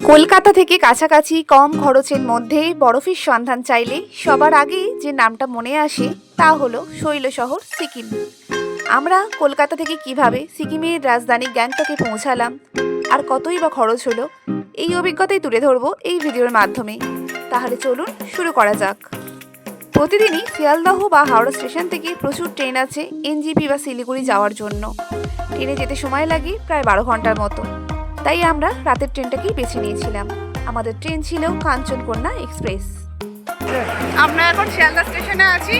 কলকাতা থেকে কাছাকাছি কম খরচের মধ্যে বরফের সন্ধান চাইলে সবার আগে যে নামটা মনে আসে তা হলো শৈলশহর সিকিম। আমরা কলকাতা থেকে কিভাবে সিকিমের রাজধানী গ্যাংটকে পৌঁছালাম আর কতই বা খরচ হলো, এই অভিজ্ঞতাই তুলে ধরবো এই ভিডিওর মাধ্যমে। তাহলে চলুন শুরু করা যাক। প্রতিদিনই শিয়ালদহ বা হাওড়া স্টেশন থেকে প্রচুর ট্রেন আছে এনজেপি বা শিলিগুড়ি যাওয়ার জন্য। ট্রেনে যেতে সময় লাগে প্রায় 12 ঘন্টার মতো, তাই আমরা রাতের ট্রেনটাকেই বেছে নিয়েছিলাম। আমাদের ট্রেন ছিল কাঞ্চনকন্যা এক্সপ্রেস। আমরা এখন শিয়ালদা স্টেশনে আছি,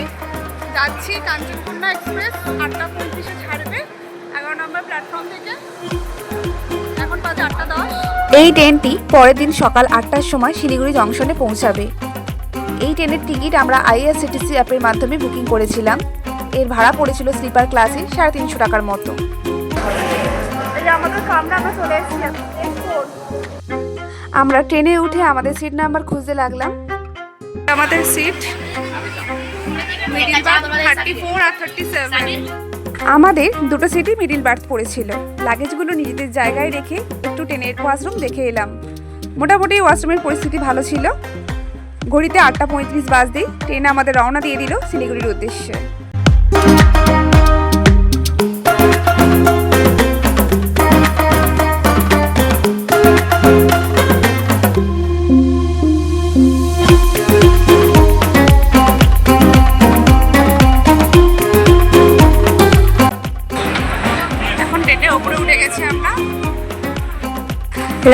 যাচ্ছি কাঞ্চনকন্যা এক্সপ্রেস। 8:35-এ ছাড়বে 11 নম্বর প্ল্যাটফর্ম থেকে। এখন বাজে 8:10। এই ট্রেনটি পরের দিন সকাল 8টার সময় শিলিগুড়ি জংশনে পৌঁছাবে। এই ট্রেনের টিকিট আমরা আইআরসিটিসি অ্যাপের মাধ্যমে বুকিং করেছিলাম। এর ভাড়া পড়েছিল স্লিপার ক্লাসে 350 টাকার মতো। আমরা ট্রেনে উঠে আমাদের সিট নাম্বার খুঁজতে লাগলাম। আমাদের সিট মিডল বার্থ 34 আর 37। আমাদের দুটো সিটই মিডল বার্থ পড়েছিল। লাগেজগুলো নিজেদের জায়গায় রেখে একটু ট্রেনের ওয়াশরুম দেখে এলাম। মোটামুটি ওয়াশরুমের পরিস্থিতি ভালো ছিল। ঘড়িতে 8:35 বাজতেই ট্রেন আমাদের রওনা দিয়ে দিল শিলিগুড়ির উদ্দেশ্যে।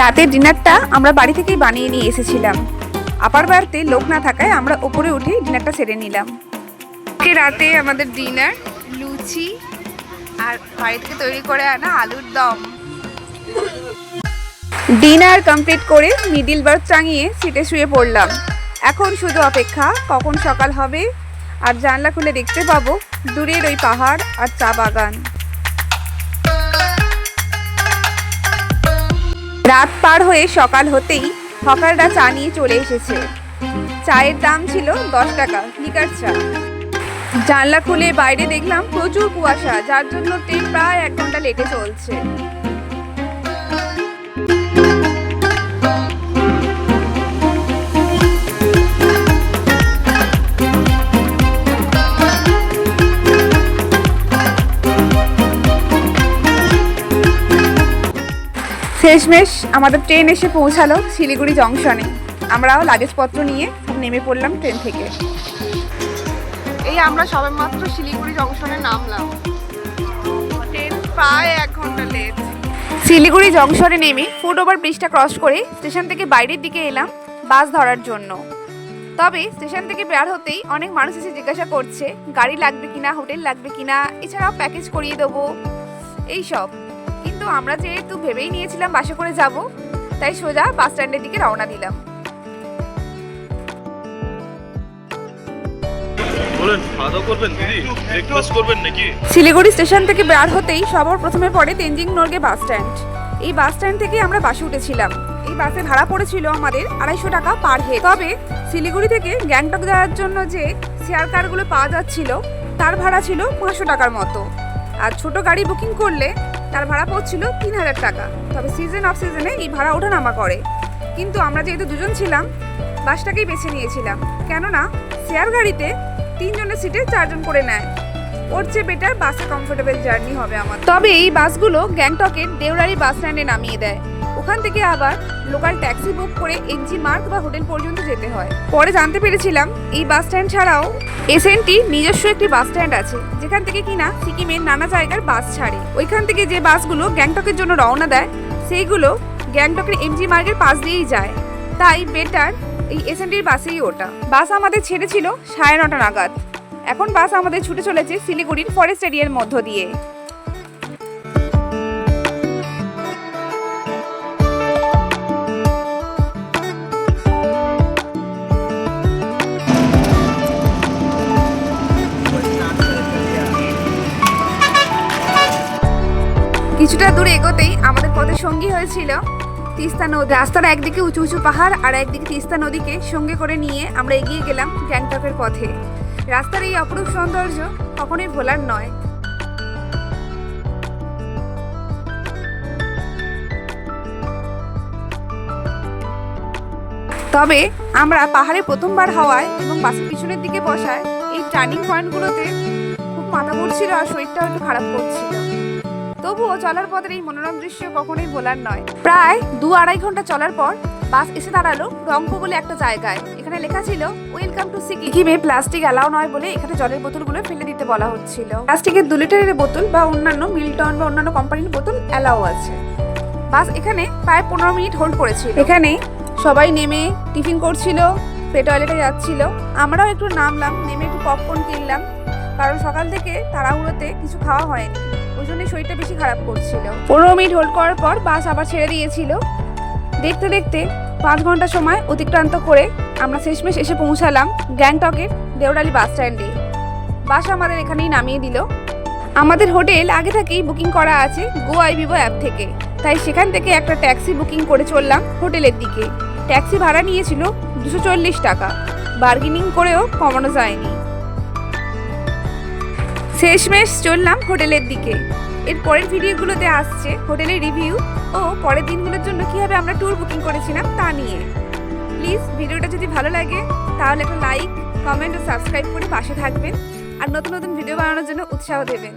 রাতের ডিনারটা আমরা বাড়ি থেকেই বানিয়ে নিয়ে এসেছিলাম। আপার বাড়িতে লোক না থাকায় আমরা উপরে উঠে ডিনারটা সেরে নিলাম। রাতে আমাদের ডিনার লুচি আর বাড়ি থেকে তৈরি করে আনা আলুর দম। ডিনার কমপ্লিট করে মিডিল বার্থ টাঙিয়ে সিটে শুয়ে পড়লাম। এখন শুধু অপেক্ষা কখন সকাল হবে আর জানলা খুলে দেখতে পাবো দূরের ওই পাহাড় আর চা বাগান। রাত পার হয়ে সকাল হতেই হকাররা চা নিয়ে চলে এসেছে। চায়ের দাম ছিল 10 টাকা লিকার চা। জানলা খুলে বাইরে দেখলাম প্রচুর কুয়াশা, যার জন্য ট্রেন প্রায় 1 ঘন্টা লেটে চলছে। শেষমেশ আমাদের ট্রেন এসে পৌঁছালো শিলিগুড়ি জংশনে। আমরাও লাগেজপত্র নিয়ে নেমে পড়লাম ট্রেন থেকে। এই আমরা সবেমাত্র শিলিগুড়ি জংশনে নামলাম। ট্রেন প্রায় 1 ঘন্টা লেট। শিলিগুড়ি জংশনে নেমে ফুটওভার ব্রিজটা ক্রস করে স্টেশন থেকে বাইরের দিকে এলাম বাস ধরার জন্য। তবে স্টেশন থেকে বের হতেই অনেক মানুষ এসে জিজ্ঞাসা করছে গাড়ি লাগবে কিনা, হোটেল লাগবে কিনা, এছাড়াও প্যাকেজ করিয়ে দেবো এইসব। কিন্তু আমরা যেহেতু ভেবেই নিয়েছিলাম বাসে করে যাব, তাই সোজা বাস স্ট্যান্ডের দিকে রওনা দিলাম। শিলিগুড়ি স্টেশন থেকে বের হতেই সবার প্রথমে পড়ে তেনজিং নোরগে বাস স্ট্যান্ড। এই বাস স্ট্যান্ড থেকে আমরা বাসে উঠেছিলাম। এই বাসে ভাড়া পড়েছিল আমাদের 250 টাকা পার হেড। তবে শিলিগুড়ি থেকে গ্যাংটক যাওয়ার জন্য যে শেয়ার কারগুলো পাওয়া যাচ্ছিল তার ভাড়া ছিল 500 টাকার মতো। আর ছোট গাড়ি বুকিং করলে তার ভাড়া পড়ছিল 3000 টাকা। তবে সিজন অফ সিজনে এই ভাড়া ওঠানামা করে। কিন্তু আমরা যেহেতু দুজন ছিলাম বাসটাকেই বেছে নিয়েছিলাম, কেননা শেয়ার গাড়িতে 3 জনের সিটে 4 জন করে নেয়। ওর চেয়ে বেটার বাসে কমফোর্টেবল জার্নি হবে আমার। তবে এই বাসগুলো গ্যাংটকের দেওরালি বাস স্ট্যান্ডে নামিয়ে দেয়। ওখান থেকে আবার লোকাল ট্যাক্সি বুক করে এনজি মার্গ বা হোটেল পর্যন্ত যেতে হয়। পরে জানতে পেরেছিলাম এই বাস স্ট্যান্ড ছাড়াও এসএনটি নিজস্ব একটি বাস স্ট্যান্ড আছে, যেখান থেকে কিনা সিকিমের নানা জায়গার বাস ছাড়ে। ওইখান থেকে যে বাসগুলো গ্যাংটকের জন্য রওনা দেয় সেইগুলো গ্যাংটকের এমজি মার্গের পাশ দিয়েই যায়। তাই বেটার এই এসএনটির বাসেই ওটা। বাস আমাদের ছেড়েছিল 9:30 নাগাদ। এখন বাস আমাদের ছুটে চলেছে শিলিগুড়ির ফরেস্ট এরিয়ার মধ্য দিয়ে। কিছুটা দূর এগোতেই আমাদের পথের সঙ্গী হয়েছিল তিস্তা নদী। রাস্তার একদিকে উঁচু উঁচু পাহাড় আর একদিকে তিস্তা নদীকে সঙ্গে করে নিয়ে আমরা এগিয়ে গেলাম গ্যাংটকের পথে। রাস্তার এই অপরূপ সৌন্দর্য কখনোই ভোলার নয়। তবে আমরা পাহাড়ে প্রথমবার হওয়ায় এবং বাসের পিছনের দিকে বসায় এই টার্নিং পয়েন্টগুলোতে খুব মাথা ঘুরছিল আর শরীরটাও একটু খারাপ করছিল। তবুও চলার পথের এই মনোরম দৃশ্য কখনোই ভোলার নয়। প্রায় 2-2.5 ঘন্টা চলার পর বাস এসে দাঁড়ালো রংপো বলে একটা জায়গায়। এখানে লেখা ছিল ওয়েলকাম টু সিকিমে প্লাস্টিক অ্যালাউ নয় বলে এখানে জলের বোতলগুলো ফেলে দিতে বলা হচ্ছিল। প্লাস্টিকের 2 লিটারের বোতল বা অন্যান্য মিল্টন বা অন্যান্য কোম্পানির বোতল অ্যালাউ আছে। বাস এখানে প্রায় 15 মিনিট হোল্ড করেছিল। এখানে সবাই নেমে টিফিন করছিল, টয়লেটে যাচ্ছিল। আমরাও একটু নামলাম, নেমে একটু পপকর্ন কিনলাম, কারণ সকাল থেকে তাড়াহুড়োতে কিছু খাওয়া হয়নি, ওই জন্য শরীরটা বেশি খারাপ করছিল। 15 মিনিট হোল্ড করার পর বাস আবার ছেড়ে দিয়েছিল। দেখতে দেখতে 5 ঘন্টা সময় অতিক্রান্ত করে আমরা শেষমেশ এসে পৌঁছালাম গ্যাংটকের দেওরালি বাস স্ট্যান্ডে। বাস আমাদের এখানেই নামিয়ে দিল। আমাদের হোটেল আগে থেকেই বুকিং করা আছে গো আইবিবো অ্যাপ থেকে, তাই সেখান থেকে একটা ট্যাক্সি বুকিং করে চললাম হোটেলের দিকে। ট্যাক্সি ভাড়া নিয়েছিল 240 টাকা, বার্গেনিং করেও কমানো যায়নি। শেষমেশ চললাম হোটেলের দিকে। এর পরের ভিডিওগুলোতে আসছে হোটেলের রিভিউ ও পরের দিনগুলোর জন্য কীভাবে আমরা ট্যুর বুকিং করেছিলাম তা নিয়ে। প্লিজ ভিডিওটা যদি ভালো লাগে তাহলে একটা লাইক, কমেন্ট ও সাবস্ক্রাইব করে পাশে থাকবেন আর নতুন নতুন ভিডিও বানানোর জন্য উৎসাহ দেবেন।